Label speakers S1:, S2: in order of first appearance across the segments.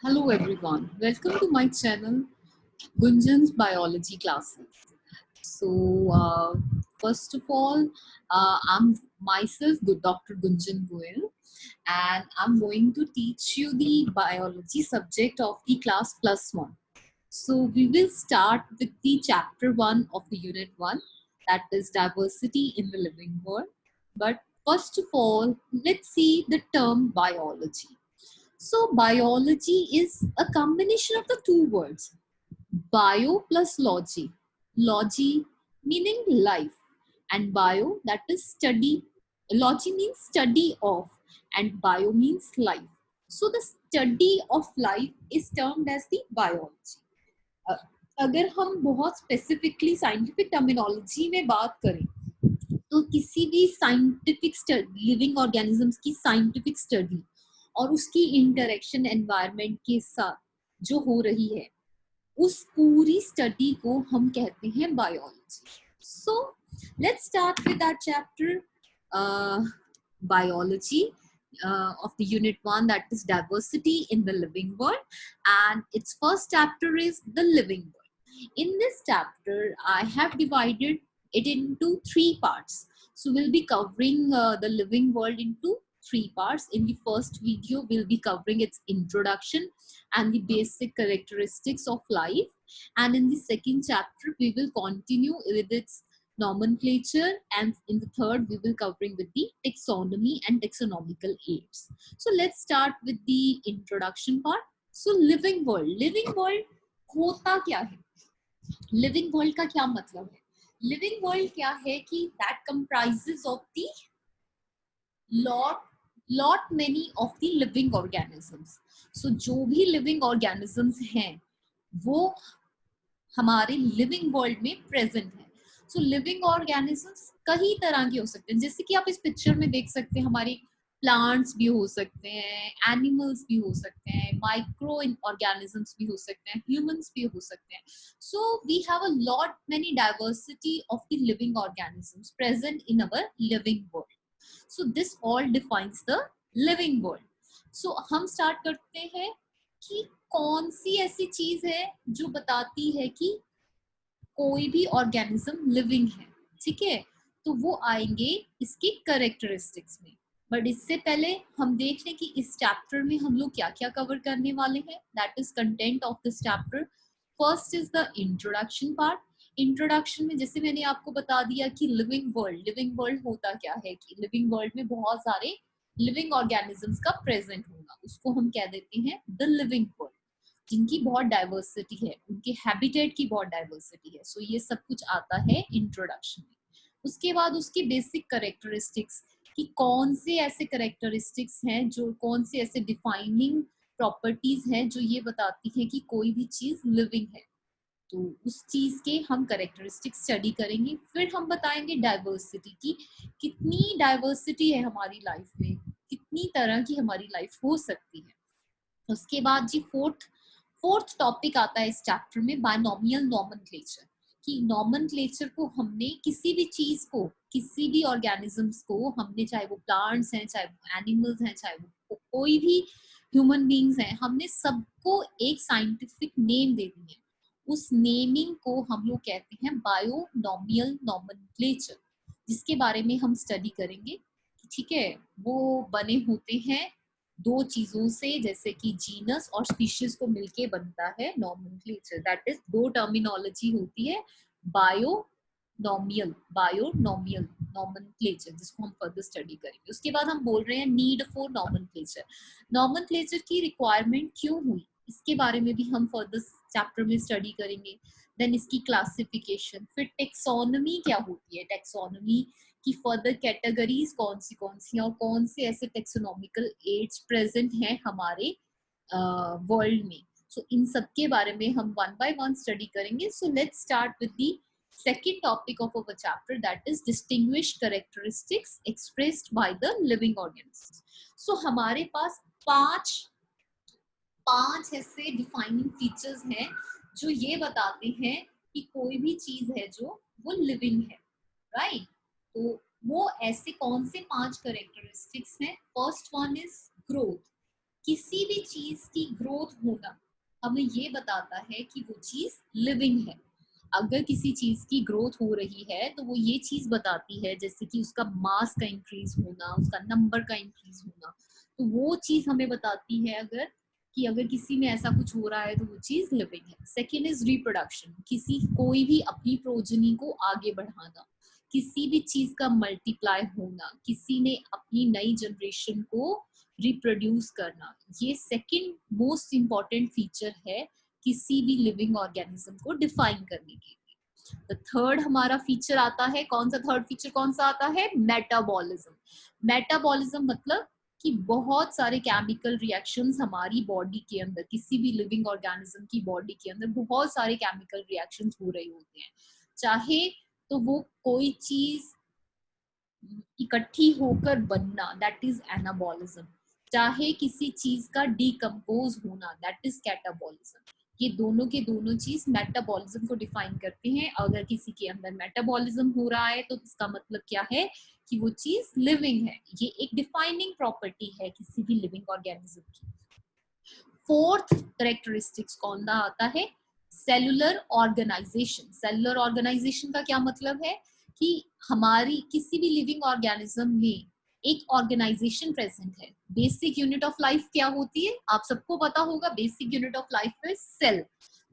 S1: Hello everyone, welcome to my channel Gunjan's Biology Classes. First of all, I'm myself Dr. Gunjan Goel, and I'm going to teach you the biology subject of the class plus one. So we will start with the chapter 1 of the unit 1, that is diversity in the living world. But first of all, let's see the term biology. So biology is a combination of the two words, bio plus logy. Logy meaning life, and bio, that is study. Logy means study of, and bio means life. So the study of life is termed as the biology. अ- अगर हम बहुत specifically scientific terminology में बात करें तो किसी भी scientific living organisms की साइंटिफिक स्टडी और उसकी इंटरेक्शन एनवायरनमेंट के साथ जो हो रही है उस पूरी स्टडी को हम कहते हैं biology. So let's start with that chapter biology of the unit 1, that is diversity in the living world, and its first chapter is the living world. In this chapter I have divided it into 3 parts. So we'll be covering the living world into 3 parts. In the first video we'll be covering its introduction and the basic characteristics of life, and in the second chapter we will continue with its nomenclature, and in the third we will covering with the taxonomy and taxonomical aids. So let's start with the introduction part. So living world होता क्या है, living world का क्या मतलब है. Living world क्या है कि that comprises of the lot many of the living organisms. So जो भी लिविंग ऑर्गेनिजम्स हैं वो हमारे लिविंग वर्ल्ड में प्रेजेंट है. सो लिविंग ऑर्गेनिजम्स कई तरह के हो सकते हैं, जैसे कि आप इस पिक्चर में देख सकते हैं. हमारी प्लांट्स भी हो सकते हैं, एनिमल्स भी हो सकते हैं, माइक्रो ऑर्गेनिजम्स भी हो सकते हैं, ह्यूमंस भी हो सकते हैं. So we have a lot many diversity of the living organisms present in our living world. So this all defines the living world. So हम स्टार्ट करते हैं कि कौन सी ऐसी चीज है जो बताती है कि कोई भी ऑर्गेनिज्म लिविंग है. ठीक है, तो वो आएंगे इसकी कैरेक्टरिस्टिक्स में. बट इससे पहले हम देख लें कि इस चैप्टर में हम लोग क्या क्या कवर करने वाले हैं. That is content of this chapter. First is the introduction part. Introduction में जैसे मैंने आपको बता दिया कि लिविंग वर्ल्ड होता क्या है, कि लिविंग वर्ल्ड में बहुत सारे लिविंग ऑर्गेनिजम्स का प्रेजेंट होना, उसको हम कह देते हैं द लिविंग वर्ल्ड, जिनकी बहुत डाइवर्सिटी है, उनके हैबिटेट की बहुत डाइवर्सिटी है. सो ये सब कुछ आता है इंट्रोडक्शन में. उसके बाद उसकी बेसिक कैरेक्टरिस्टिक्स, कि कौन से ऐसे कैरेक्टरिस्टिक्स हैं, जो कौन से ऐसे डिफाइनिंग प्रॉपर्टीज हैं जो ये बताती हैं कि कोई भी चीज लिविंग है. तो उस चीज के हम कैरेक्टरिस्टिक्स स्टडी करेंगे. फिर हम बताएंगे डाइवर्सिटी की, कितनी डाइवर्सिटी है हमारी लाइफ में, कितनी तरह की हमारी लाइफ हो सकती है. उसके बाद जी फोर्थ टॉपिक आता है इस चैप्टर में, बायनोमियल नॉमेनक्लेचर. कि नॉमेनक्लेचर को हमने किसी भी चीज को, किसी भी ऑर्गेनिजम्स को हमने, चाहे वो प्लांट्स हैं, चाहे वो एनिमल्स हैं, चाहे वो कोई भी ह्यूमन बींग्स हैं, हमने सबको एक साइंटिफिक नेम दे दी है. उस नेमिंग को हम लोग कहते हैं बायोनोमियल नॉमेनक्लेचर, जिसके बारे में हम स्टडी करेंगे. ठीक है, वो बने होते हैं 2 चीजों से, जैसे कि जीनस और स्पीशीज को मिलके बनता है नॉमेनक्लेचर. दैट इज 2 टर्मिनोलॉजी होती है, बायोनोमियल नॉमेनक्लेचर, जिसको हम फर्दर स्टडी करेंगे. उसके बाद हम बोल रहे हैं नीड फॉर नॉमेनक्लेचर. नॉमेनक्लेचर की रिक्वायरमेंट क्यों हुई, इसके बारे में भी हम फर्दर चैप्टर में स्टडी करेंगे. देन इसकी क्लासिफिकेशन. फिर टेक्सोनॉमी क्या होती है, टेक्सोनॉमी कि फर्दर कैटेगरीज कौन सी और कौन से ऐसे टेक्सोनॉमिकल एड्स प्रेजेंट हैं हमारे वर्ल्ड में. सो इन सब के बारे में हम वन बाय वन स्टडी करेंगे. So let's start with the second topic of our chapter, that is distinguish characteristics expressed by the living organisms. So हमारे पास पांच ऐसे डिफाइनिंग फीचर्स हैं जो ये बताते हैं कि कोई भी चीज है जो वो लिविंग है, राइट. तो वो ऐसे कौन से 5 कैरेक्टरिस्टिक्स हैं. फर्स्ट वन इज ग्रोथ, किसी भी चीज की ग्रोथ होना हमें ये बताता है कि वो चीज लिविंग है। अगर किसी चीज की ग्रोथ हो रही है तो वो ये चीज बताती है, जैसे कि उसका मास का इंक्रीज होना, उसका नंबर का इंक्रीज होना, तो वो चीज हमें बताती है अगर कि अगर किसी में ऐसा कुछ हो रहा है तो वो चीज लिविंग है। सेकेंड इज रिप्रोडक्शन, किसी कोई भी अपनी प्रोजनी को आगे बढ़ाना, किसी भी चीज का मल्टीप्लाई होना, किसी ने अपनी नई जनरेशन को रिप्रोड्यूस करना, ये सेकंड मोस्ट इंपॉर्टेंट फीचर है किसी भी लिविंग ऑर्गेनिज्म को डिफाइन करने के लिए। द थर्ड हमारा फीचर आता है, कौन सा थर्ड फीचर कौन सा आता है? मेटाबॉलिज्म। मेटाबॉलिज्म मतलब कि बहुत सारे केमिकल रिएक्शंस हमारी बॉडी के अंदर, किसी भी लिविंग ऑर्गेनिज्म की बॉडी के अंदर बहुत सारे केमिकल रिएक्शंस हो रहे होते हैं। चाहे तो वो कोई चीज इकट्ठी होकर बनना, दैट इज एनाबॉलिज्म, चाहे किसी चीज का डिकम्पोज होना, दैट इज कैटाबॉलिज्म। ये दोनों के दोनों चीज मेटाबॉलिज्म को डिफाइन करते हैं। अगर किसी के अंदर मेटाबॉलिज्म हो रहा है तो इसका मतलब क्या है कि वो चीज लिविंग है। ये एक डिफाइनिंग प्रॉपर्टी है किसी भी लिविंग ऑर्गेनिज्म की। फोर्थ करेक्टरिस्टिक्स कौन सा आता है? Cellular organisation. सेलुलर ऑर्गेनाइजेशन का क्या मतलब है कि हमारी किसी भी लिविंग ऑर्गेनिज्म में एक ऑर्गेनाइजेशन प्रेजेंट है। बेसिक यूनिट ऑफ लाइफ क्या होती है? आप सबको पता होगा, basic unit of life is cell,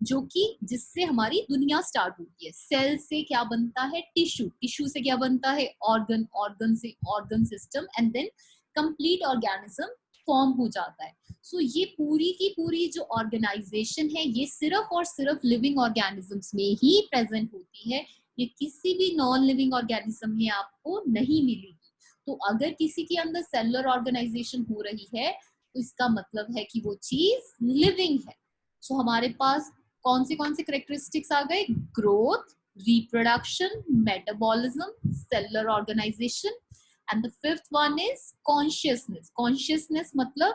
S1: जो कि जिससे हमारी दुनिया स्टार्ट होती है। सेल से क्या बनता है? टिश्यू, टिश्यू से क्या बनता है? ऑर्गन, ऑर्गन से organ system, and then complete organism form हो जाता है। सो ये पूरी की पूरी जो ऑर्गेनाइजेशन है ये सिर्फ और सिर्फ लिविंग ऑर्गेनिजम्स में ही प्रेजेंट होती है। ये किसी भी नॉन लिविंग ऑर्गेनिज्म में आपको नहीं मिलेगी। तो अगर किसी के अंदर सेलुलर ऑर्गेनाइजेशन हो रही है तो इसका मतलब है कि वो चीज लिविंग है। सो हमारे पास कौन से करेक्टरिस्टिक्स आ गए? Growth, reproduction, metabolism, cellular organisation, and the fifth one is consciousness. Consciousness मतलब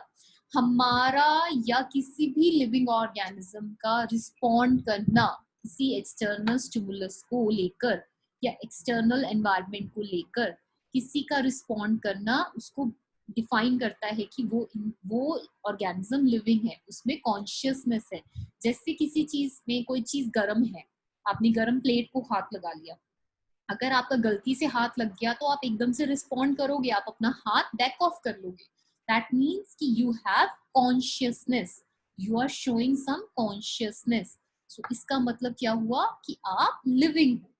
S1: हमारा या किसी भी लिविंग ऑर्गेनिज्म का रिस्पॉन्ड करना किसी एक्सटर्नल स्टिमुलस को लेकर या एक्सटर्नल एनवायरनमेंट को लेकर किसी का रिस्पॉन्ड करना, उसको डिफाइन करता है कि वो ऑर्गेनिज्म लिविंग है, उसमें कॉन्शियसनेस है। जैसे किसी चीज में कोई चीज गर्म है, आपने गर्म प्लेट को हाथ लगा लिया, अगर आपका गलती से हाथ लग गया तो आप एकदम से रिस्पॉन्ड करोगे, आप अपना हाथ बैक ऑफ कर लोगे। दैट मीन्स कि you have consciousness, you are showing some consciousness. So इसका मतलब क्या हुआ कि आप लिविंग हो।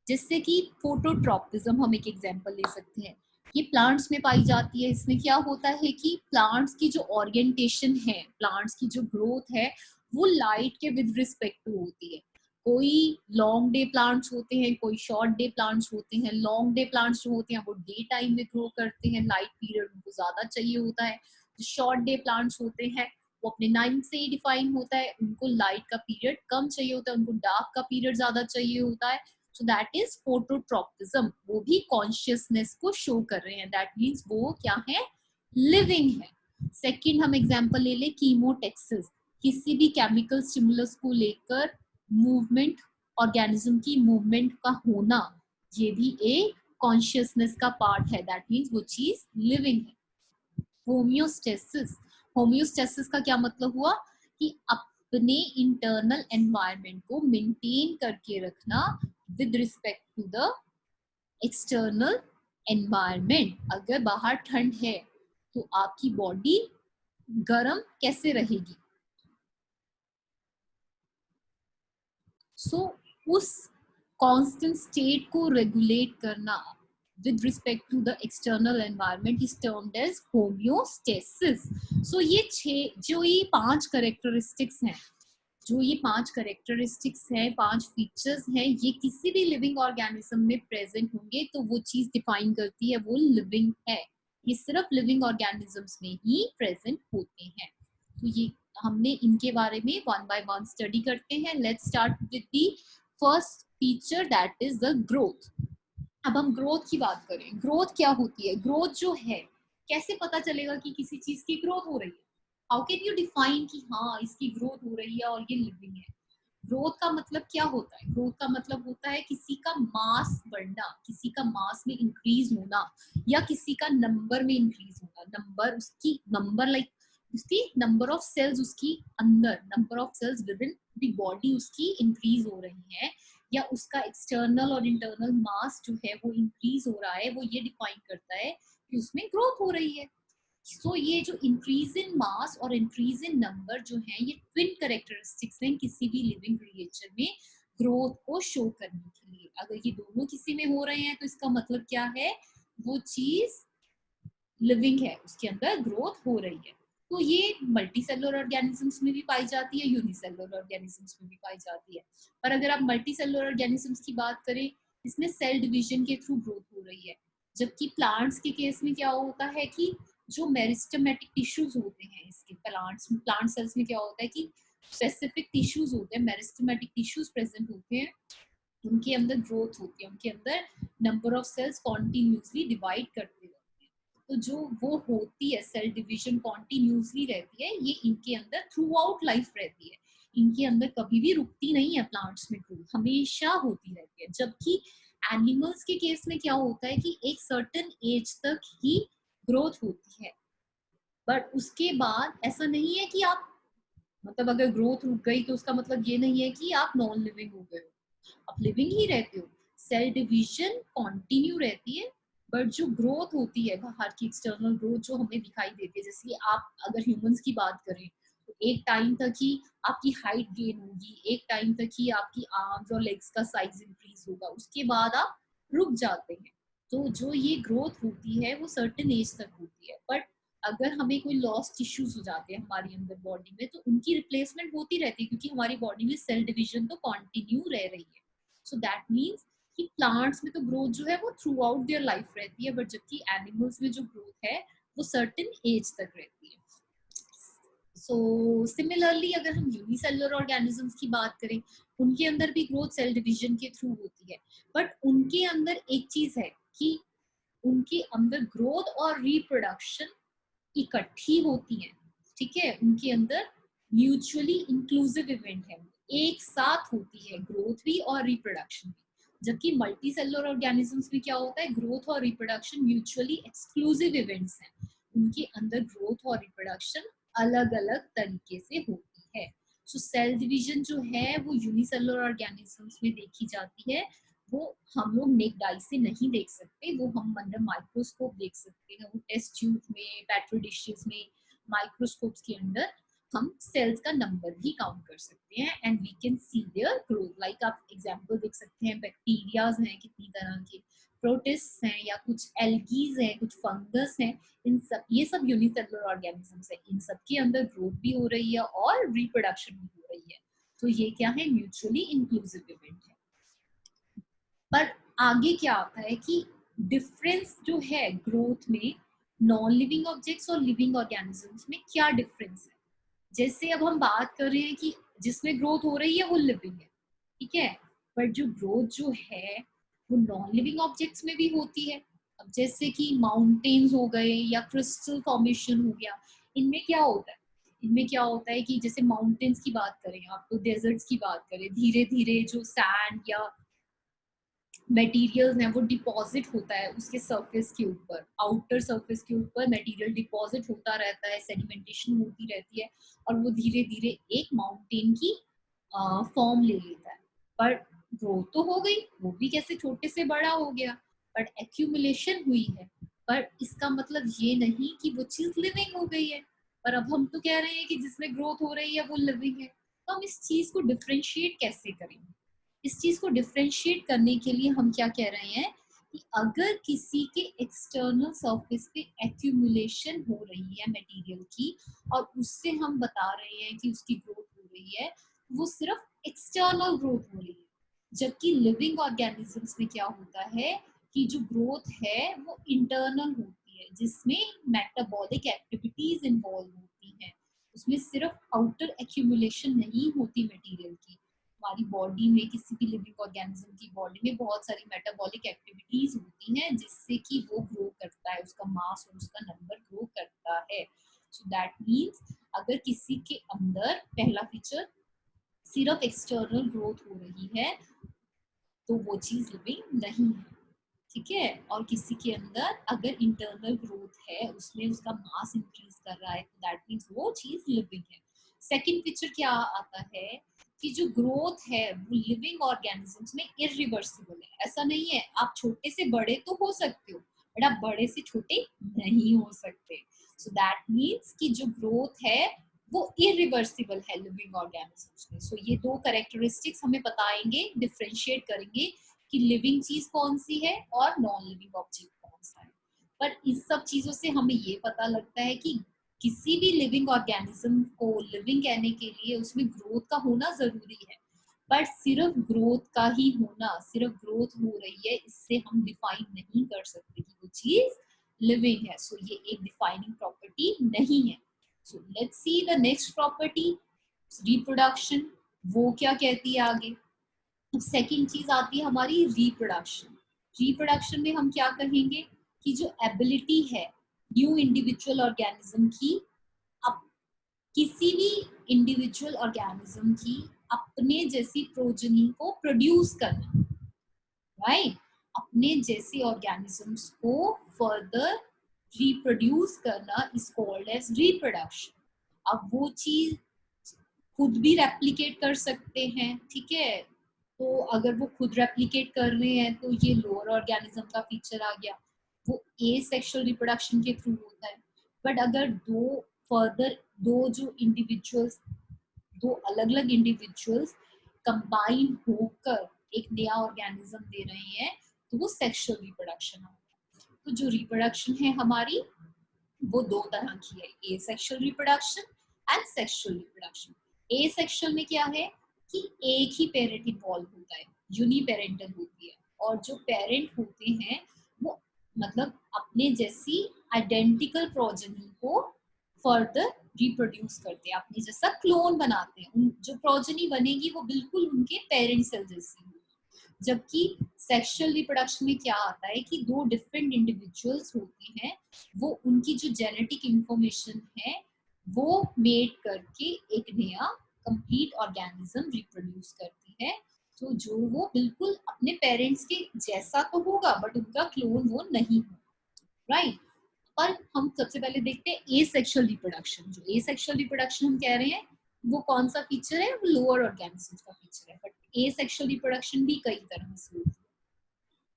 S1: जैसे कि फोटोट्रॉपिज्म, हम एक एग्जांपल ले सकते हैं, ये प्लांट्स में पाई जाती है। इसमें क्या होता है कि प्लांट्स की जो ओरिएंटेशन है, प्लांट्स की जो ग्रोथ है, वो लाइट के विद रिस्पेक्ट टू होती है। कोई लॉन्ग डे प्लांट्स होते हैं, कोई शॉर्ट डे प्लांट्स होते हैं। लॉन्ग डे प्लांट्स जो होते हैं वो डे टाइम में ग्रो करते हैं, लाइट पीरियड उनको ज्यादा चाहिए होता है। जो शॉर्ट डे प्लांट्स होते हैं वो अपने नाम से ही डिफाइन होता है, उनको लाइट का पीरियड कम चाहिए होता है, उनको डार्क का पीरियड ज्यादा चाहिए होता है। So that is phototropism. वो भी कॉन्शियसनेस को शो कर रहे हैं, दैट मीन्स वो क्या है? लिविंग है। सेकेंड हम एग्जाम्पल ले ले, कीमोटेक्सिस। किसी भी केमिकल स्टिमुलस को लेकर मूवमेंट, ऑर्गेनिज्म की मूवमेंट का होना, ये भी एक कॉन्शियसनेस का पार्ट है, दैट मीन्स वो चीज लिविंग है। होम्योस्टेसिस, होम्योस्टेसिस का क्या मतलब हुआ कि अपने इंटरनल एनवायरनमेंट को मेंटेन करके रखना with respect to the external environment. अगर बाहर ठंड है तो आपकी बॉडी गर्म कैसे रहेगी? सो उस कांस्टेंट स्टेट को रेगुलेट करना with respect to the external environment is termed as homeostasis. So ये पांच करेक्टरिस्टिक्स हैं, जो ये पांच करेक्टरिस्टिक्स हैं, पांच फीचर्स हैं, ये किसी भी लिविंग ऑर्गेनिज्म में प्रेजेंट होंगे तो वो चीज डिफाइन करती है वो लिविंग है। ये सिर्फ लिविंग ऑर्गेनिजम्स में ही प्रेजेंट होते हैं। तो ये हमने इनके बारे में वन बाय वन स्टडी करते हैं। Let's start with the first feature, that is the growth. अब हम ग्रोथ की बात करें, ग्रोथ क्या होती है? ग्रोथ जो है, कैसे पता चलेगा कि किसी चीज की ग्रोथ हो रही है? हाउ कैन यू डिफाइन कि हाँ इसकी ग्रोथ हो रही है और ये लिविंग है? ग्रोथ का मतलब क्या होता है? ग्रोथ का मतलब होता है किसी का मास बढ़ना, किसी का मास में इंक्रीज होना, या किसी का नंबर में इंक्रीज होना। नंबर, उसकी नंबर लाइक उसकी नंबर ऑफ सेल्स, उसकी अंदर number of cells within the body उसकी इंक्रीज हो रही है, या उसका एक्सटर्नल और इंटरनल मास जो है वो इंक्रीज हो रहा है, वो ये डिफाइन करता है कि उसमें ग्रोथ हो रही है। सो ये जो इंक्रीज इन मास और इंक्रीज इन नंबर जो है, ये ट्विन कैरेक्टरिस्टिक्स हैं किसी भी लिविंग क्रिएचर में ग्रोथ को शो करने के लिए। अगर ये दोनों किसी में हो रहे हैं तो इसका मतलब क्या है, वो चीज लिविंग है, उसके अंदर ग्रोथ हो रही है। तो ये मल्टी सेलुलर ऑर्गेनिजम्स में भी पाई जाती है, यूनिसेलुलर ऑर्गेनिजम्स में भी पाई जाती है। पर अगर आप मल्टी सेलुलर ऑर्गेनिजम्स की बात करें, इसमें सेल डिवीजन के थ्रू ग्रोथ हो रही है। जबकि प्लांट्स के केस में क्या होता है कि जो मेरिस्टेमेटिक टिश्यूज होते हैं, इसके प्लांट सेल्स में क्या होता है कि स्पेसिफिक टिश्यूज होते हैं, मेरिस्टेमेटिक टिश्यूज प्रेजेंट होते हैं, उनके अंदर ग्रोथ होती है, उनके अंदर number of cells continuously divide करते रहते हैं। तो जो वो होती है सेल डिवीजन कॉन्टिन्यूसली रहती है, ये इनके अंदर थ्रू आउट लाइफ रहती है, इनके अंदर कभी भी रुकती नहीं है। प्लांट्स में ग्रोथ हमेशा होती रहती है। जबकि एनिमल्स के केस में क्या होता है कि एक सर्टेन एज तक ही ग्रोथ होती है, बट उसके बाद ऐसा नहीं है कि आप, मतलब अगर ग्रोथ रुक गई तो उसका मतलब ये नहीं है कि आप नॉन लिविंग हो गए हो, आप लिविंग ही रहते हो। सेल डिवीजन कंटिन्यू रहती है, बट जो ग्रोथ होती है बाहर की एक्सटर्नल ग्रोथ जो हमें दिखाई देती है, जैसे कि आप अगर ह्यूमंस की बात करें तो एक टाइम तक ही आपकी हाइट गेन होगी, एक टाइम तक ही आपकी आर्म्स और लेग्स का साइज इंक्रीज होगा, उसके बाद आप रुक जाते हैं। तो जो ये ग्रोथ होती है वो सर्टेन एज तक होती है, बट अगर हमें कोई लॉस्ट टिश्यूज हो जाते हैं हमारी अंदर बॉडी में, तो उनकी रिप्लेसमेंट होती रहती है, क्योंकि हमारी बॉडी में सेल डिवीजन तो कंटिन्यू रह रही है। सो दैट मीन्स कि प्लांट्स में तो ग्रोथ जो है वो थ्रू आउट देयर लाइफ रहती है, बट जबकि एनिमल्स में जो ग्रोथ है वो सर्टेन एज तक रहती है। सो सिमिलरली अगर हम यूनिसेलुलर ऑर्गेनिजम्स की बात करें, उनके अंदर भी ग्रोथ सेल डिवीजन के थ्रू होती है, बट उनके अंदर एक चीज है कि उनके अंदर ग्रोथ और रिप्रोडक्शन इकट्ठी होती हैं। ठीक है, उनके अंदर म्यूचुअली इंक्लूसिव इवेंट है, एक साथ होती है ग्रोथ भी और रिप्रोडक्शन भी। जबकि मल्टी सेलुलर ऑर्गेनिजम्स में क्या होता है, ग्रोथ और रिप्रोडक्शन म्यूचुअली एक्सक्लूसिव इवेंट्स हैं, उनके अंदर ग्रोथ और रिप्रोडक्शन अलग अलग तरीके से होती है। सो सेल डिवीजन जो है वो यूनिसेलुलर ऑर्गेनिजम्स में देखी जाती है, वो हम लोग नेक्ड आई से नहीं देख सकते, वो हम अंडर माइक्रोस्कोप देख सकते हैं, वो टेस्ट ट्यूब में, पेट्री डिशेस में, माइक्रोस्कोप्स के अंदर हम सेल्स का नंबर भी काउंट कर सकते हैं, and we can see their growth. Like आप एग्जांपल देख सकते हैं, बैक्टीरियाज हैं कितनी तरह के, प्रोटिस्ट हैं, या कुछ एल्गीज हैं, कुछ फंगस हैं, इन सब, ये सब यूनिसेलुलर ऑर्गेनिजम्स हैं, इन सब के अंदर ग्रोथ भी हो रही है और रिप्रोडक्शन भी हो रही है। तो ये क्या है, म्यूचुअली इंक्लूसिव इवेंट है। पर आगे क्या आता है कि डिफरेंस जो है ग्रोथ में नॉन लिविंग ऑब्जेक्ट्स और लिविंग ऑर्गेनिजम्स में क्या डिफरेंस है। जैसे अब हम बात कर रहे हैं कि जिसमें ग्रोथ हो रही है वो लिविंग है, ठीक है, बट जो ग्रोथ जो है वो नॉन लिविंग ऑब्जेक्ट्स में भी होती है। अब जैसे कि माउंटेन्स हो गए या क्रिस्टल फॉर्मेशन हो गया, इनमें क्या होता है, इनमें क्या होता है कि जैसे माउंटेन्स की बात करें आप, तो डेजर्ट्स की बात करें, धीरे धीरे जो सैंड या मटेरियल है वो डिपॉजिट होता है उसके सरफेस के ऊपर, आउटर सरफेस के ऊपर मटेरियल डिपॉजिट होता रहता है, सेडिमेंटेशन होती रहती है, और वो धीरे धीरे एक माउंटेन की फॉर्म ले लेता है। पर ग्रोथ तो हो गई, वो भी कैसे छोटे से बड़ा हो गया, बट एक्यूमुलेशन हुई है। पर इसका मतलब ये नहीं कि वो चीज लिविंग हो गई है। पर अब हम तो कह रहे हैं कि जिसमें ग्रोथ हो रही है वो लिविंग है, तो हम इस चीज को डिफ्रेंशिएट कैसे करेंगे। इस चीज को डिफ्रेंशिएट करने के लिए हम क्या कह रहे हैं कि अगर किसी के एक्सटर्नल सरफेस पे एक्यूमुलेशन हो रही है मटेरियल की, और उससे हम बता रहे हैं कि उसकी ग्रोथ हो रही है, वो सिर्फ एक्सटर्नल ग्रोथ हो रही है। जबकि लिविंग ऑर्गेनिजम्स में क्या होता है कि जो ग्रोथ है वो इंटरनल होती है, जिसमें मेटाबॉलिक एक्टिविटीज इन्वॉल्व होती हैं, उसमें सिर्फ आउटर एक्यूमुलेशन नहीं होती मटेरियल की। हमारी बॉडी में, किसी भी लिविंग ऑर्गेनिज्म की बॉडी में बहुत सारी मेटाबॉलिक एक्टिविटीज होती हैं जिससे कि वो ग्रो करता है, उसका मास और उसका नंबर ग्रो करता है। सो दैट मीन्स अगर किसी के अंदर पहला फीचर सिर्फ एक्सटर्नल ग्रोथ हो रही है तो वो चीज लिविंग नहीं है। ठीक है, और किसी के अंदर अगर इंटरनल ग्रोथ है, उसमें उसका मास इंक्रीज कर रहा है, तो दैट मीन्स वो चीज लिविंग है। सेकंड पिक्चर क्या आता है कि जो ग्रोथ है वो लिविंग ऑर्गेनिजम्स में इरिवर्सिबल है। ऐसा नहीं है, आप छोटे से बड़े तो हो सकते हो बट आप बड़े से छोटे नहीं हो सकते। सो दैट मीन्स कि जो ग्रोथ है वो इरिवर्सिबल है लिविंग ऑर्गेनिजम्स में। सो ये दो कैरेक्टरिस्टिक्स हमें बताएंगे, डिफरेंशिएट करेंगे कि लिविंग चीज कौन सी है और नॉन लिविंग ऑब्जेक्ट कौन सा है। पर इस सब चीजों से हमें ये पता लगता है कि किसी भी लिविंग ऑर्गेनिज्म को लिविंग कहने के लिए उसमें ग्रोथ का होना जरूरी है। बट सिर्फ ग्रोथ का ही होना, सिर्फ ग्रोथ हो रही है, इससे हम डिफाइन नहीं कर सकते कि वो चीज लिविंग है। सो ये एक डिफाइनिंग प्रॉपर्टी नहीं है। So let's see the next property, reproduction. वो क्या कहती है आगे। सेकेंड चीज आती है हमारी रिप्रोडक्शन। रिप्रोडक्शन में हम क्या कहेंगे कि जो एबिलिटी है न्यू इंडिविजुअल ऑर्गेनिज्म की, अब किसी भी इंडिविजुअल ऑर्गेनिज्म की अपने जैसी प्रोजनी को प्रोड्यूस करना, राइट। अपने जैसे ऑर्गेनिजम्स को फर्दर रिप्रोड्यूस करना इज कॉल्ड एज रिप्रोडक्शन। अब वो चीज खुद भी रेप्लिकेट कर सकते हैं, ठीक है। तो अगर वो खुद रेप्लिकेट कर रहे हैं तो ये लोअर ऑर्गेनिज्म का फीचर आ गया, वो ए सेक्सुअल रिप्रोडक्शन के थ्रू होता है। बट अगर दो जो इंडिविजुअल्स, दो अलग अलग इंडिविजुअल्स कंबाइन होकर एक नया ऑर्गेनिज्म दे रहे हैं तो वो सेक्सुअल रिप्रोडक्शन होगा। तो जो रिप्रोडक्शन है हमारी वो दो तरह की है, ए sexual reproduction and sexual reproduction. A sexual में क्या है कि एक ही पेरेंट इन्वॉल्व होता है, यूनिपेरेंटल होती है, और जो पेरेंट होते हैं वो मतलब अपने जैसी आइडेंटिकल प्रोजेनी को फर्दर रिप्रोड्यूस करते हैं, अपने जैसा क्लोन बनाते हैं। जो प्रोजेनी बनेगी वो बिल्कुल उनके पेरेंट सेल जैसी होगी। जबकि सेक्सुअल रिप्रोडक्शन में क्या आता है कि दो डिफरेंट इंडिविजुअल्स होते हैं, वो उनकी जो जेनेटिक इंफॉर्मेशन है वो मेड करके एक नया कंप्लीट ऑर्गेनिज्म रिप्रोड्यूस करती है। तो जो वो बिल्कुल अपने पेरेंट्स के जैसा तो होगा बट उनका क्लोन वो नहीं होगा, राइट। पर हम सबसे पहले देखते हैं ए सेक्सुअल रिप्रोडक्शन। जो ए सेक्सुअल रिप्रोडक्शन हम कह रहे हैं वो कौन सा फीचर है, वो लोअर ऑर्गेनिजम्स का फीचर है। बट ए सेक्सुअल रिप्रोडक्शन भी कई तरह से होती है।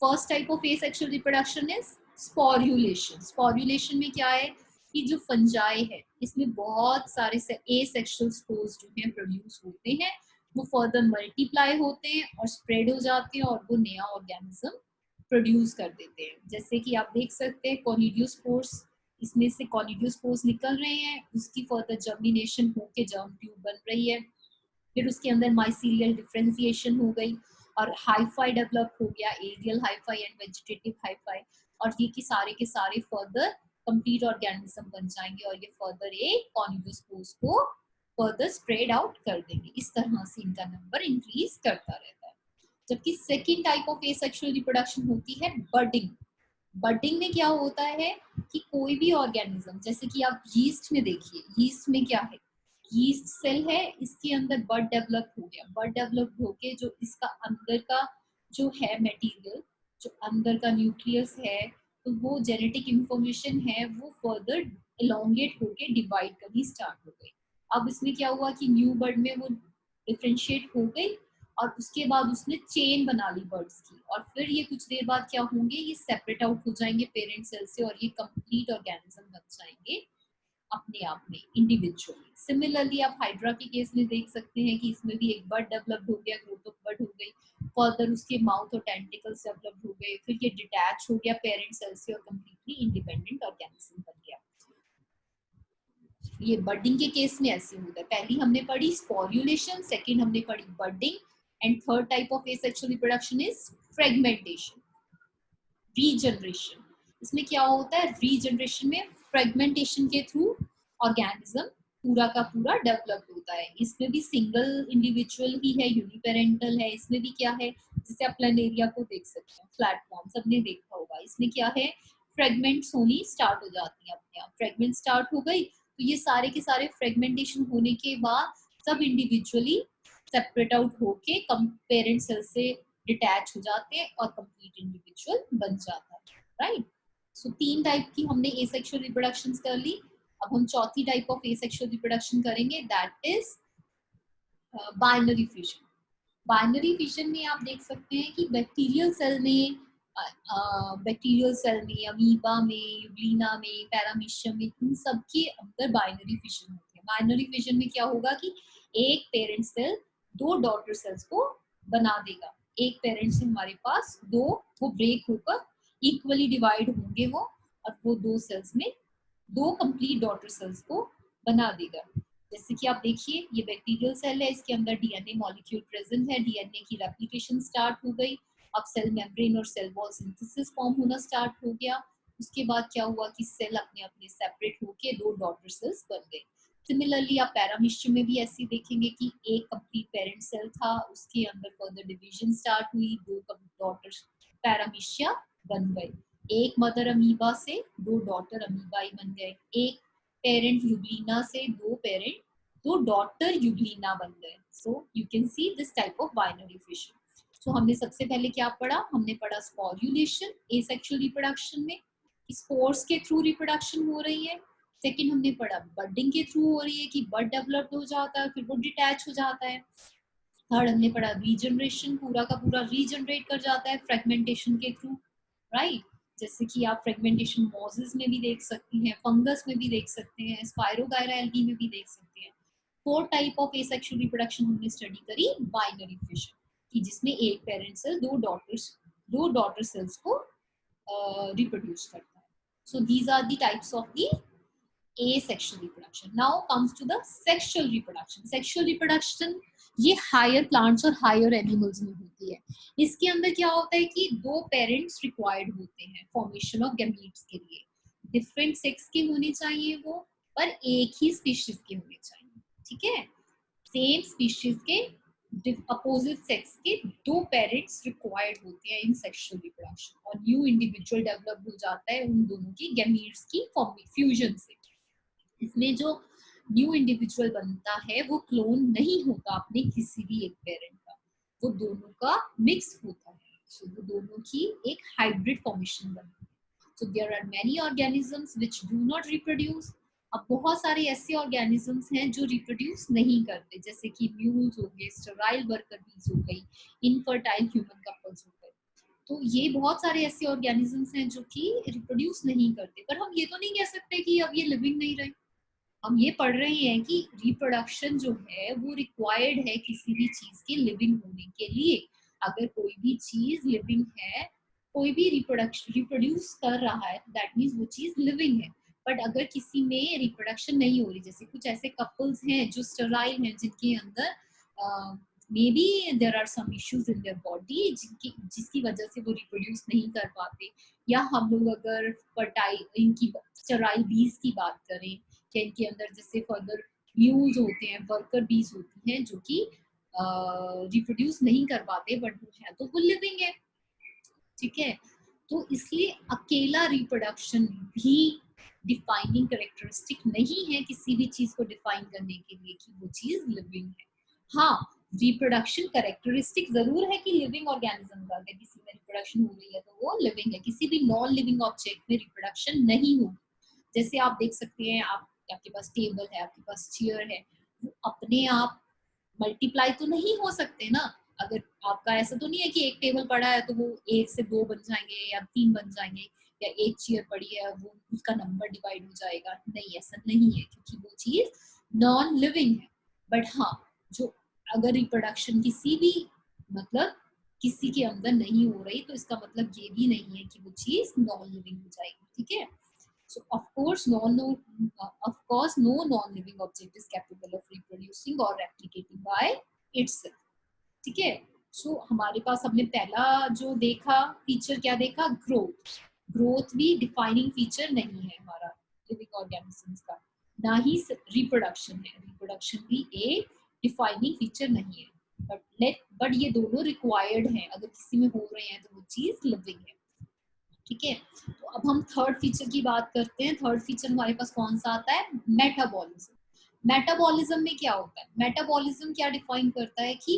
S1: First type of asexual reproduction is sporulation. Sporulation में क्या है कि जो फंजाई है इसमें बहुत सारे एसेक्सुअल स्पोर्स जो हैं प्रोड्यूस होते हैं, वो फर्दर मल्टीप्लाई होते हैं और स्प्रेड हो जाते हैं और वो नया ऑर्गेनिज्म प्रोड्यूस कर देते हैं। जैसे कि आप देख सकते हैं कॉनिडियोस्पोर्स, इसमें से कॉनिडियोस्पोर्स निकल रहे हैं, उसकी फर्दर जर्मिनेशन होके जर्म ट्यूब बन रही है, फिर उसके अंदर माइसीलियल डिफरेंशिएशन हो गई और हाईफाई डेवलप हो गया, aerial hyphae and vegetative hyphae, और ये के सारे फर्दर कंप्लीट ऑर्गेनिज्म बन जाएंगे और ये फर्दर एक कॉनिडियोस्पोर्स को फर्दर स्प्रेड आउट कर देंगे। इस तरह से इनका नंबर इंक्रीज करता रहता है। जबकि second type of asexual reproduction होती है बडिंग। बडिंग में क्या होता है कि कोई भी ऑर्गेनिज्म, जैसे कि आप यीस्ट में देखिए, यीस्ट में क्या है, यीस्ट सेल है, इसके अंदर बड डेवलप हो गया, बड डेवलप होके जो इसका अंदर का जो है मटेरियल, जो अंदर का न्यूक्लियस है, तो वो जेनेटिक इंफॉर्मेशन है वो फर्दर एलोंगेट होके डिवाइड करनी स्टार्ट हो गई। अब इसमें क्या हुआ कि न्यू बर्ड में वो डिफ्रेंशिएट हो गई और उसके बाद उसने चेन बना ली बर्ड्स की, और फिर ये कुछ देर बाद क्या होंगे, ये सेपरेट आउट हो जाएंगे पेरेंट सेल से और ये कंप्लीट ऑर्गेनिज्म बन जाएंगे अपने आप में इंडिविजुअली। सिमिलरली आप हाइड्रा के केस में देख सकते हैं कि इसमें भी एक बर्ड डेवलप हो गया, ग्रोथ ऑफ बर्ड हो गई, फर्दर उसके माउथ और टेंटिकल्स डेवलप हो गए, फिर ये डिटैच हो गया पेरेंट सेल से और कंप्लीटली इंडिपेंडेंट ऑर्गेनिज्म बन गया। ये बर्डिंग के केस में ऐसे होता है। पहली हमने पढ़ी स्पोर्युलेशन, सेकंड हमने पढ़ी budding, and third type of asexual reproduction is fragmentation, regeneration. इसमें क्या होता है, रीजनरेशन में फ्रेगमेंटेशन के थ्रू ऑर्गेनिज्म पूरा का पूरा डेवलप होता है। इसमें भी सिंगल इंडिविजुअल ही है, यूनिपेरेंटल है। इसमें भी क्या है, जैसे आप प्लानेरिया को देख सकते हैं, प्लेटफॉर्म सबने देखा होगा, इसमें क्या है, फ्रेगमेंट्स होनी स्टार्ट हो जाती है अपने आप। फ्रेगमेंट स्टार्ट हो गई तो ये सारे के सारे फ्रेगमेंटेशन होने के बाद सब इंडिविजुअली सेपरेट आउट होके पेरेंट सेल से डिटैच हो जाते हैं और कंप्लीट इंडिविजुअल बन जाता है, राइट। सो 3 टाइप की हमने एसेक्सुअल रिप्रोडक्शन कर ली। अब हम चौथी टाइप ऑफ एसेक्सुअल रिप्रोडक्शन करेंगे, that is binary fission. Binary fission में आप देख सकते हैं कि बैक्टीरियल सेल में, अमीबा में, यूग्लिना में, पैरामीशियम में, इन सब के अंदर बाइनरी फिशन होती है। बाइनरी फिशन में क्या होगा कि एक पेरेंट सेल 2 डॉटर सेल्स को बना देगा। एक पेरेंट से हमारे पास 2, वो ब्रेक होकर इक्वली डिवाइड होंगे वो, और वो 2 सेल्स में 2 कंप्लीट डॉटर सेल्स को बना देगा। जैसे कि आप देखिए, ये बैक्टीरियल सेल है, इसके अंदर डीएनए मॉलिक्यूल प्रेजेंट है, डीएनए की रेप्लिकेशन स्टार्ट हो गई। अब सेल मेम्ब्रेन और सेल वॉल सिंथेसिस फॉर्म होना स्टार्ट हो गया। उसके बाद क्या हुआ कि सेल अपने अपने सेपरेट होके 2 डॉटर सेल्स बन गए। सिमिलरली आप पैरामीशियम में भी ऐसे देखेंगे कि एक कंप्लीट पेरेंट सेल था, उसके अंदर फर्दर डिवीजन स्टार्ट हुई, 2 डॉटर पैरामीशिया बन गए। एक मदर अमीबा से 2 डॉटर अमीबाई बन गए। एक पेरेंट यूग्लिना से 2 डॉटर यूग्लिना बन गए। So you can see this type of binary fission. So हमने सबसे पहले क्या पढ़ा? हमने पढ़ा स्पोर्युलेशन एसेक्सुअल रिप्रोडक्शन में, स्पोर्स के थ्रू रिप्रोडक्शन हो रही है। सेकंड हमने पढ़ा बडिंग के थ्रू हो रही है कि बड डेवलप हो जाता है, फिर वो डिटैच हो जाता है। थर्ड हमने पढ़ा रीजनरेशन, पूरा का पूरा रीजनरेट कर जाता है फ्रेगमेंटेशन के थ्रू, राइट। जैसे कि आप फ्रेगमेंटेशन मॉसेस में भी देख सकती हैं, फंगस में भी देख सकते हैं, स्पाइरोगायरा एल्गी में भी देख सकते हैं। 4 टाइप ऑफ एसेक्सुअल रिप्रोडक्शन हमने स्टडी करी बाइनरी फिशन कि जिसमें एक पेरेंट सेल 2 डॉटर सेल्स को रिप्रोड्यूस करता है। So these are the types of the asexual reproduction. Now comes to the sexual reproduction. Sexual reproduction ये हायर प्लांट्स और हायर एनिमल्स में होती है। इसके अंदर क्या होता है कि 2 पेरेंट्स रिक्वायर्ड होते हैं फॉर्मेशन ऑफ गैमीट्स के लिए। डिफरेंट सेक्स के होने चाहिए वो, पर एक ही स्पीशीज के होने चाहिए, ठीक है। सेम स्पीशीज के अपोजिट सेक्स के 2 पेरेंट्स रिक्वायर्ड होते हैं इन सेक्सुअल रिप्रोडक्शन, और न्यू इंडिविजुअल डेवलप हो जाता है उन दोनों की गैमीट्स की फ्यूजन से। इसमें जो न्यू इंडिविजुअल बनता है वो क्लोन नहीं होता अपने किसी भी एक पेरेंट का, वो दोनों का मिक्स होता है। सो वो दोनों की एक हाइब्रिड फॉर्मेशन बनती है। So there are many organisms which do not reproduce. अब बहुत सारे ऐसे ऑर्गेनिजम्स हैं जो रिप्रोड्यूस नहीं करते, जैसे कि म्यूल्स हो गए, स्टेराइल वर्कर बीज हो गई, इनफर्टाइल ह्यूमन कपल्स हो गए। तो ये बहुत सारे ऐसे ऑर्गेनिजम्स हैं जो कि रिप्रोड्यूस नहीं करते। पर हम ये तो नहीं कह सकते कि अब ये लिविंग नहीं रहे। हम ये पढ़ रहे हैं कि रिप्रोडक्शन जो है वो रिक्वायर्ड है किसी भी चीज के लिविंग होने के लिए। अगर कोई भी चीज लिविंग है, कोई भी रिप्रोड्यूस कर रहा है, दैट मीन्स वो चीज लिविंग है। बट अगर किसी में रिप्रोडक्शन नहीं हो रही, जैसे कुछ ऐसे कपल्स हैं जो स्टेराइल हैं, जिनके अंदर maybe there are some issues in their body जिसकी वजह से वो रिप्रोड्यूस नहीं कर पाते, या हम लोग अगर फर्टाइल इनकी स्टेराइल बीज की बात करें, इनके अंदर जैसे फर्दर म्यूल्स होते हैं, वर्कर बीज होती हैं जो कि रिप्रोड्यूस नहीं कर पाते, बट वो है तो वो लिविंग है, ठीक है। तो इसलिए अकेला रिप्रोडक्शन भी डिफाइनिंग कैरेक्टरिस्टिक नहीं है किसी भी चीज को डिफाइन करने के लिए कि वो चीज लिविंग है। हाँ, रिप्रोडक्शन कैरेक्टरिस्टिक जरूर है कि लिविंग ऑर्गेनिज्म का, अगर किसी में रिप्रोडक्शन हो रही है तो वो लिविंग है। किसी भी नॉन लिविंग ऑब्जेक्ट में रिप्रोडक्शन नहीं होगी। जैसे आप देख सकते हैं, आपके पास टेबल है, आपके पास चेयर है, वो अपने आप मल्टीप्लाई तो नहीं हो सकते ना। अगर आपका ऐसा तो नहीं है कि एक टेबल पड़ा है तो वो 1 से 2 बन जाएंगे या 3 बन जाएंगे, या एक चेयर पड़ी है वो उसका नंबर डिवाइड हो जाएगा, नहीं, ऐसा नहीं है, क्योंकि वो चीज नॉन लिविंग है। बट हाँ, जो अगर रिप्रोडक्शन किसी भी मतलब किसी के अंदर नहीं हो रही, तो इसका मतलब ये भी नहीं है कि वो चीज नॉन लिविंग हो जाएगी, ठीक है। So of course, no non-living object is capable of reproducing or replicating by itself. ठीक है। सो हमारे पास हमने पहला जो देखा फीचर क्या देखा? ग्रोथ। ग्रोथ भी डिफाइनिंग फीचर नहीं है हमारा लिविंग ऑर्गेनिजम्स का, ना ही रिप्रोडक्शन है। रिप्रोडक्शन भी एक डिफाइनिंग फीचर नहीं है, बट ये दोनों रिक्वायर्ड हैं। अगर किसी में हो रहे हैं तो वो चीज लिविंग है, ठीक है। तो अब हम थर्ड फीचर की बात करते हैं। थर्ड फीचर हमारे पास कौन सा आता है? मेटाबॉलिज्म। मेटाबॉलिज्म में क्या होता है? मेटाबॉलिज्म क्या डिफाइन करता है कि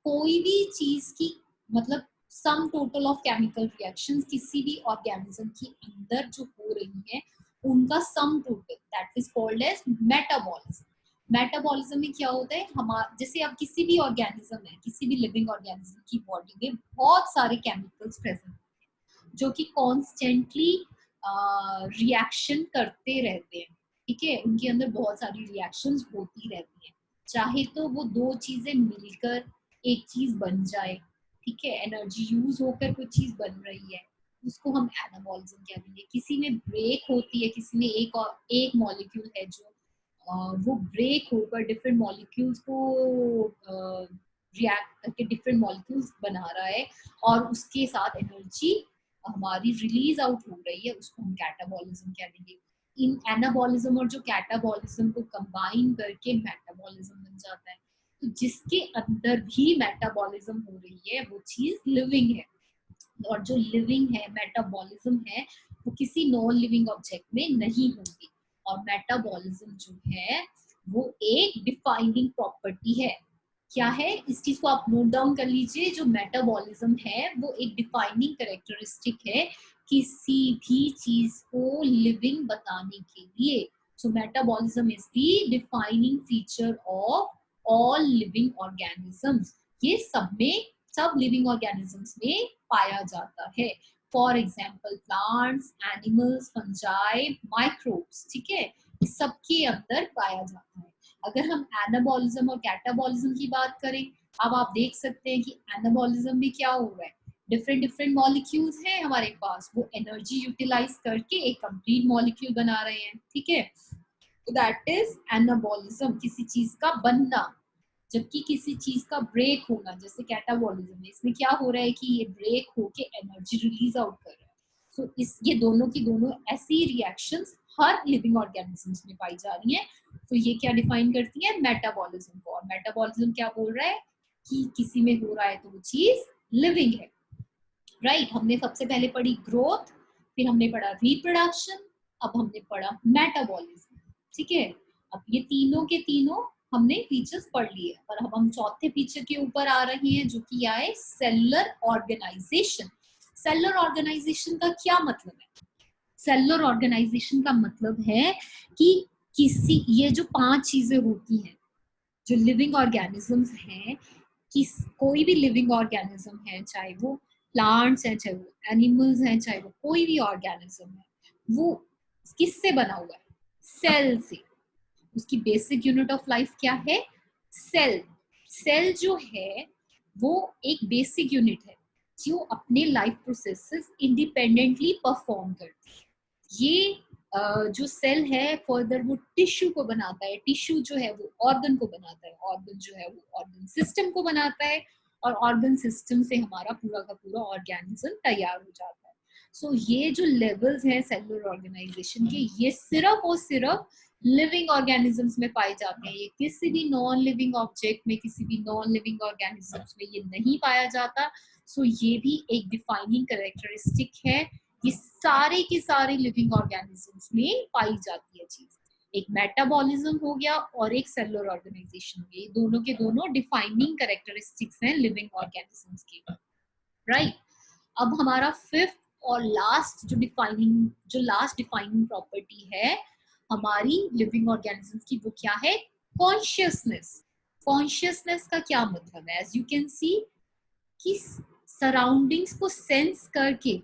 S1: कोई भी चीज की मतलब sum total of chemical reactions किसी भी ऑर्गेनिज्म के अंदर जो हो रही है उनका sum total, that is called as metabolism. Metabolism में क्या होता है, हमारा जैसे आप किसी भी ऑर्गेनिज्म है, किसी भी लिविंग ऑर्गेनिज्म की बॉडी में बहुत सारे केमिकल्स प्रेजेंट हैं जो कि कॉन्स्टेंटली रिएक्शन करते रहते हैं, ठीक है, उनके अंदर बहुत सारी रिएक्शंस होती रहती हैं, चाहे तो वो दो चीजें मिलकर एक चीज बन जाए, ठीक है, एनर्जी यूज होकर कोई चीज बन रही है, उसको हम एनाबॉलिज्म कहेंगे। किसी में ब्रेक होती है, किसी में एक मॉलिक्यूल है जो वो ब्रेक होकर डिफरेंट मॉलिक्यूल्स को रिएक्ट करके डिफरेंट मॉलिक्यूल्स बना रहा है और उसके साथ एनर्जी हमारी रिलीज आउट हो रही है, उसको हम कैटाबॉलिज्म कहेंगे। इन एनाबॉलिज्म और जो कैटाबॉलिज्म को कंबाइन करके मेटाबॉलिज्म बन जाता है। तो जिसके अंदर भी मेटाबॉलिज्म हो रही है वो चीज लिविंग है, और जो लिविंग है मेटाबॉलिज्म है वो किसी नॉन लिविंग ऑब्जेक्ट में नहीं होगी। और मेटाबॉलिज्म जो है वो एक डिफाइनिंग प्रॉपर्टी है। क्या है, इस चीज को आप नोट डाउन कर लीजिए, जो मेटाबॉलिज्म है वो एक डिफाइनिंग कैरेक्टरिस्टिक है किसी भी चीज को लिविंग बताने के लिए। So metabolism is the defining feature of all living organisms. ये सब लिविंग ऑर्गेनिजम्स में पाया जाता है। For example plants, animals, fungi, microbes, ठीक है, सबके अंदर पाया जाता है। अगर हम एनाबॉलिज्म और कैटाबॉलिज्म की बात करें, अब आप देख सकते हैं कि एनाबॉलिज्म में क्या हो रहा है, डिफरेंट डिफरेंट मॉलिक्यूल्स हैं हमारे पास, वो एनर्जी यूटिलाइज करके एक कंप्लीट मॉलिक्यूल बना रहे हैं, ठीक है, तो दैट इज एनाबॉलिज्म, किसी चीज का बनना। जबकि किसी चीज का ब्रेक होना, जैसे कैटाबॉलिज्म में, इसमें क्या हो रहा है कि ये ब्रेक होके एनर्जी रिलीज आउट कर रहा है। सो इस ये दोनों की दोनों ऐसी रिएक्शंस हर लिविंग ऑर्गेनिजम्स में पाई जा रही हैं। तो ये क्या डिफाइन करती है, मेटाबॉलिज्म को। और मेटाबॉलिज्म क्या बोल रहा है कि किसी में हो रहा है तो वो चीज लिविंग है, राइट। हमने सबसे पहले पढ़ी ग्रोथ, फिर हमने पढ़ा रिप्रोडक्शन, अब हमने पढ़ा मेटाबॉलिज्म, ठीक है। अब ये तीनों के तीनों हमने फीचर्स पढ़ लिए, पर अब हम चौथे फीचर के ऊपर आ रहे हैं जो कि है सेलुलर ऑर्गेनाइजेशन। सेलुलर ऑर्गेनाइजेशन का क्या मतलब है, सेलुलर ऑर्गेनाइजेशन का मतलब है कि किसी ये जो 5 चीजें होती हैं जो लिविंग ऑर्गेनिजम्स हैं, कि कोई भी लिविंग ऑर्गेनिज्म है, चाहे वो प्लांट्स हैं, चाहे वो एनिमल्स हैं, चाहे वो कोई भी ऑर्गेनिज्म है, वो किससे बना हुआ है, सेल से। उसकी बेसिक यूनिट ऑफ लाइफ क्या है, सेल। सेल जो है वो एक बेसिक यूनिट है जो अपने लाइफ प्रोसेसेस इंडिपेंडेंटली परफॉर्म करती है। ये जो सेल है फर्दर वो टिश्यू को बनाता है, टिश्यू जो है वो ऑर्गन को बनाता है, ऑर्गन जो है वो ऑर्गन सिस्टम को बनाता है, और ऑर्गन सिस्टम से हमारा पूरा का पूरा ऑर्गेनिज्म तैयार हो जाता है। सो ये जो लेवल्स हैं सेलुलर ऑर्गेनाइजेशन के, ये सिर्फ और सिर्फ लिविंग ऑर्गेनिजम्स में पाए जाते हैं। ये किसी भी नॉन लिविंग ऑब्जेक्ट में, किसी भी नॉन लिविंग ऑर्गेनिजम्स में ये नहीं पाया जाता। सो ये भी एक डिफाइनिंग कैरेक्टरिस्टिक है, ये सारे के सारे लिविंग ऑर्गेनिजम्स में पाई जाती है चीज। एक मेटाबॉलिज्म हो गया और एक सेलुलर ऑर्गेनाइजेशन हो गया, दोनों के दोनों डिफाइनिंग कैरेक्टरिस्टिक्स हैं लिविंग ऑर्गेनिजम्स के, राइट। अब हमारा फिफ्थ और लास्ट जो लास्ट डिफाइनिंग प्रॉपर्टी है हमारी लिविंग ऑर्गेनिजम्स की, वो क्या है, कॉन्शियसनेस। कॉन्शियसनेस का क्या मतलब है, एज यू कैन सी कि सराउंडिंग्स को सेंस करके,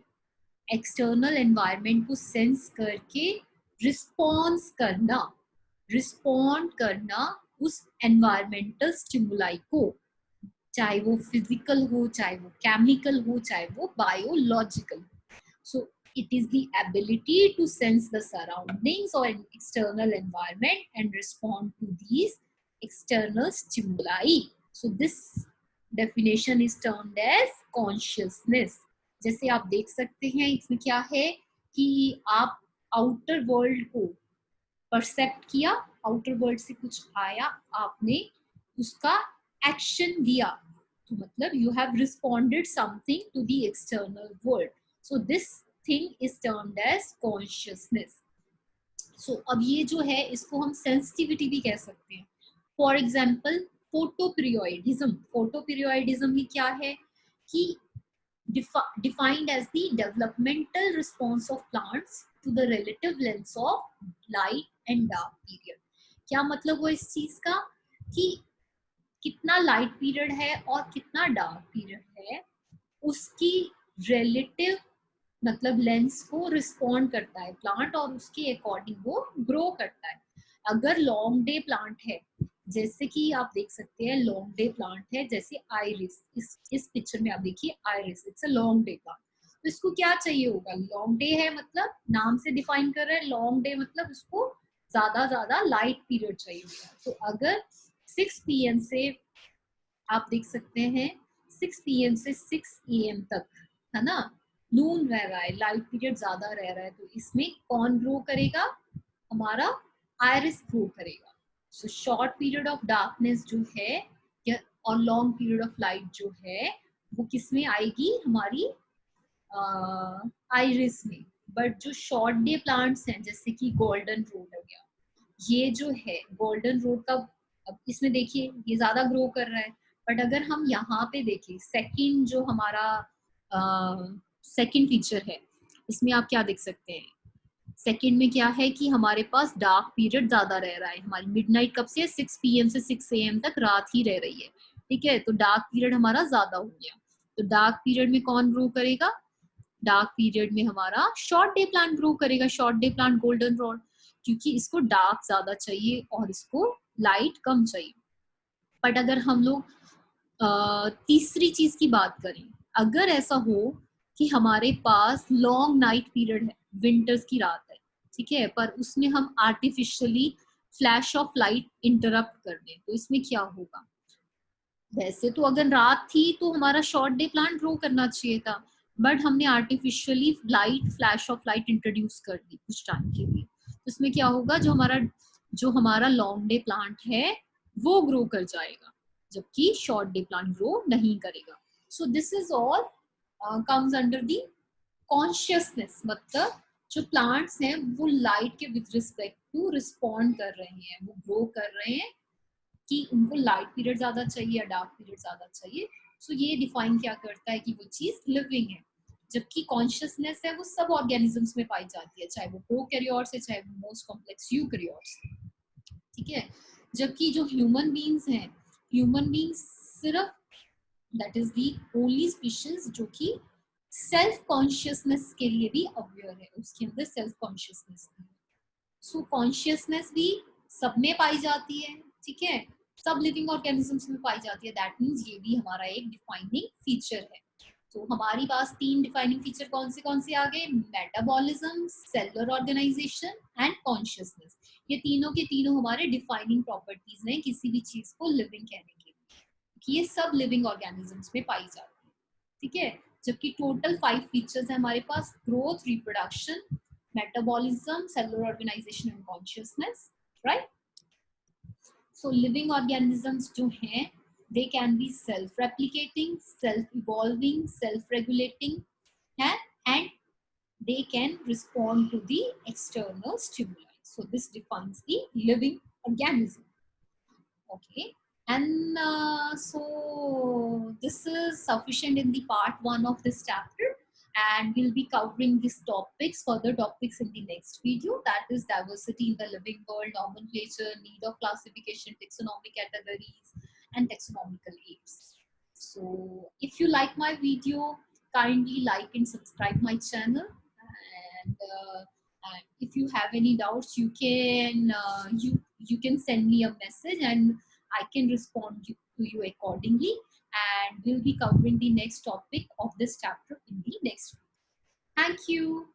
S1: एक्सटर्नल एनवायरनमेंट को सेंस करके रिस्पॉन्ड करना उस एनवायरमेंटल स्टिमुलाई को, चाहे वो फिजिकल हो, चाहे वो केमिकल हो, चाहे वो biological. So it is the ability to sense the surroundings or an external environment and respond to these external stimuli. So this definition is termed as consciousness. जैसे आप देख सकते हैं इसमें क्या है कि आप आउटर वर्ल्ड को परसेप्ट किया, आउटर वर्ल्ड से कुछ आया, आपने उसका एक्शन दिया, तो मतलब you have responded something to the external world. So this thing is termed as consciousness. So अब ये जो है इसको हम सेंसिटिविटी भी कह सकते हैं। फॉर एग्जाम्पल फोटोपीरियोडिज्म, फोटोपीरियोडिज्म ही क्या है कि defined as the developmental response of plants to the relative lengths of light and dark period। क्या मतलब वो इस चीज का कि कितना लाइट पीरियड है और कितना डार्क पीरियड है, उसकी रिलेटिव मतलब लेंस को रिस्पॉन्ड करता है प्लांट और उसके अकॉर्डिंग वो ग्रो करता है। अगर लॉन्ग डे प्लांट है, जैसे कि आप देख सकते हैं लॉन्ग डे प्लांट है, जैसे आइरिस, इस पिक्चर में आप देखिए iris, it's a long day plant. तो इसको क्या चाहिए होगा, लॉन्ग डे है मतलब नाम से डिफाइन कर रहे हैं लॉन्ग डे मतलब इसको ज्यादा लाइट पीरियड चाहिए होगा। तो अगर 6 PM से आप देख सकते हैं 6 PM से 6 AM तक, है ना, नून रह रहा है, लाइट पीरियड ज्यादा रह रहा है, तो इसमें कौन ग्रो करेगा, हमारा आयरिस ग्रो करेगा। So short period of darkness जो है और लॉन्ग पीरियड ऑफ लाइट जो है वो किस में आएगी, हमारी आइरिस में। बट जो शॉर्ट डे प्लांट्स हैं जैसे कि गोल्डन रोड हो गया, ये जो है गोल्डन रोड का, अब इसमें देखिए ये ज्यादा ग्रो कर रहा है। बट अगर हम यहाँ पे देखें सेकंड जो हमारा सेकंड फीचर है, इसमें आप क्या देख सकते हैं, सेकंड में क्या है कि हमारे पास डार्क पीरियड ज्यादा रह रहा है, हमारी मिडनाइट कब से 6 PM से 6 AM तक रात ही रह रही है, ठीक है, तो डार्क पीरियड हमारा ज्यादा हो गया। तो डार्क पीरियड में कौन ग्रो करेगा, डार्क पीरियड में हमारा शॉर्ट डे प्लांट ग्रो करेगा, short day plant golden rod, क्योंकि इसको डार्क ज्यादा चाहिए और इसको लाइट कम चाहिए। बट अगर हम लोग तीसरी चीज की बात करें, अगर ऐसा हो कि हमारे पास लॉन्ग नाइट पीरियड है, विंटर्स की रात है, ठीक है, पर उसमें हम artificially flash of light interrupt कर दें, तो इसमें क्या होगा, वैसे तो अगर रात थी तो हमारा शॉर्ट डे प्लांट ग्रो करना चाहिए था, बट हमने artificially light, flash of light introduce कर दी कुछ टाइम के लिए, तो इसमें क्या होगा, जो हमारा लॉन्ग डे प्लांट है वो ग्रो कर जाएगा, जबकि शॉर्ट डे प्लांट ग्रो नहीं करेगा। So this is all comes under the consciousness, मतलब जो प्लांट्स हैं वो लाइट के विद रिस्पेक्ट टू रिस्पॉन्ड कर रहे हैं, वो ग्रो कर रहे हैं कि उनको लाइट पीरियड ज्यादा चाहिए या डार्क पीरियड ज्यादा चाहिए। सो ये डिफाइन क्या करता है कि वो चीज लिविंग है, जबकि कॉन्शियसनेस है वो सब ऑर्गेनिजम्स में पाई जाती है, चाहे वो प्रोकैरियोट्स है चाहे वो मोस्ट कॉम्प्लेक्स यूकैरियोट्स, ठीक है। जबकि जो ह्यूमन बींग्स हैं, ह्यूमन बींग्स सिर्फ that is the only species जो कि सेल्फ कॉन्शियसनेस के लिए भी अवेयर है, उसके अंदर सेल्फ कॉन्शियसनेस भी है। सो कॉन्शियसनेस भी सब में पाई जाती है, ठीक है, सब लिविंग ऑर्गेनिजम्स में पाई जाती है, दैट मीन्स ये भी हमारा एक डिफाइनिंग फीचर है। तो हमारी पास 3 डिफाइनिंग फीचर कौन से आ गए, metabolism, cellular organisation and consciousness. ये तीनों के तीनों हमारे डिफाइनिंग प्रॉपर्टीज हैं किसी भी चीज को लिविंग कहने के लिए, कि ये सब लिविंग ऑर्गेनिजम्स में पाई जाती है, ठीक है। जबकि टोटल 5 फीचर्स है हमारे पास, growth, reproduction, metabolism, cellular organization and consciousness, right? So living organisms जो हैं they can be self-replicating, self-evolving, self-regulating, and they can respond to the external stimuli. So this defines the living organism. Okay, and so this is sufficient in the part 1 of this chapter, and we'll be covering these topics, further topics in the next video, that is diversity in the living world, nomenclature, need of classification, taxonomic categories, and taxonomical aids. So if you like my video, kindly like and subscribe my channel, and if you have any doubts, you can you can send me a message and I can respond to you accordingly, and we'll be covering the next topic of this chapter in the next video. Thank you.